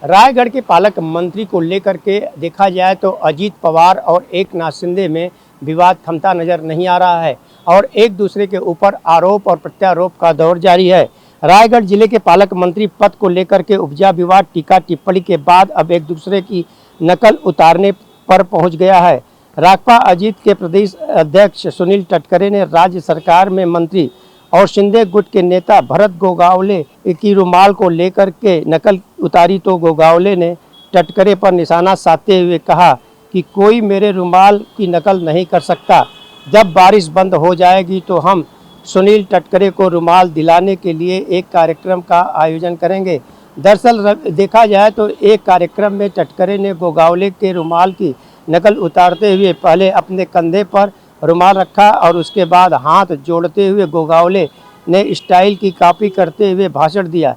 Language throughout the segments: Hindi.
रायगढ़ के पालक मंत्री को लेकर के देखा जाए तो अजीत पवार और एकनाथ शिंदे में विवाद थमता नजर नहीं आ रहा है और एक दूसरे के ऊपर आरोप और प्रत्यारोप का दौर जारी है। रायगढ़ जिले के पालक मंत्री पद को लेकर के उपजा विवाद टीका टिप्पणी के बाद अब एक दूसरे की नकल उतारने पर पहुंच गया है। राकपा अजीत के प्रदेश अध्यक्ष सुनील तटकरे ने राज्य सरकार में मंत्री और शिंदे गुट के नेता भरत गोगावले की रुमाल को लेकर के नकल उतारी तो गोगावले ने तटकरे पर निशाना साधते हुए कहा कि कोई मेरे रुमाल की नकल नहीं कर सकता। जब बारिश बंद हो जाएगी तो हम सुनील तटकरे को रुमाल दिलाने के लिए एक कार्यक्रम का आयोजन करेंगे। दरअसल देखा जाए तो एक कार्यक्रम में तटकरे ने गोगावले के रुमाल की नकल उतारते हुए पहले अपने कंधे पर रुमाल रखा और उसके बाद हाथ जोड़ते हुए गोगावले ने स्टाइल की कॉपी करते हुए भाषण दिया।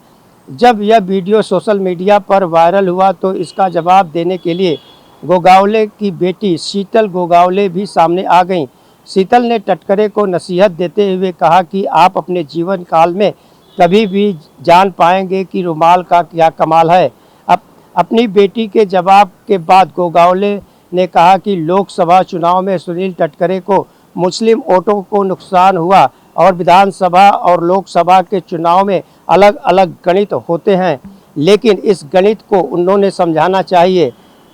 जब यह वीडियो सोशल मीडिया पर वायरल हुआ तो इसका जवाब देने के लिए गोगावले की बेटी शीतल गोगावले भी सामने आ गईं। शीतल ने तटकरे को नसीहत देते हुए कहा कि आप अपने जीवन काल में कभी भी जान पाएंगे कि रुमाल का क्या कमाल है। अपनी बेटी के जवाब के बाद गोगावले ने कहा कि लोकसभा चुनाव में सुनील तटकरे को मुस्लिम वोटों को नुकसान हुआ और विधानसभा और लोकसभा के चुनाव में अलग अलग गणित होते हैं, लेकिन इस गणित को उन्होंने समझाना चाहिए।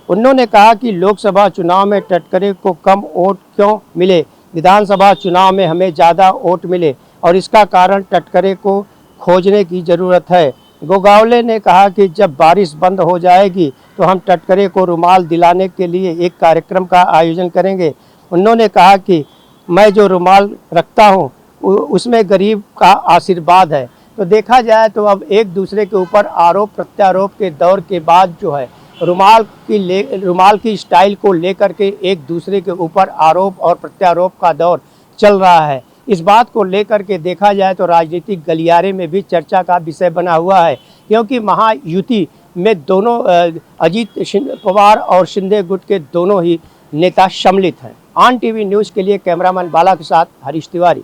उन्होंने कहा कि लोकसभा चुनाव में तटकरे को कम वोट क्यों मिले, विधानसभा चुनाव में हमें ज़्यादा वोट मिले और इसका कारण तटकरे को खोजने की ज़रूरत है। गोगावले ने कहा कि जब बारिश बंद हो जाएगी तो हम तटकरे को रुमाल दिलाने के लिए एक कार्यक्रम का आयोजन करेंगे। उन्होंने कहा कि मैं जो रुमाल रखता हूं उसमें गरीब का आशीर्वाद है। तो देखा जाए तो अब एक दूसरे के ऊपर आरोप प्रत्यारोप के दौर के बाद जो है रुमाल की स्टाइल को लेकर के एक दूसरे के ऊपर आरोप और प्रत्यारोप का दौर चल रहा है। इस बात को लेकर के देखा जाए तो राजनीतिक गलियारे में भी चर्चा का विषय बना हुआ है, क्योंकि महायुति में दोनों अजीत पवार और शिंदे गुट के दोनों ही नेता सम्मिलित हैं। ऑन टीवी न्यूज़ के लिए कैमरामैन बाला के साथ हरीश तिवारी।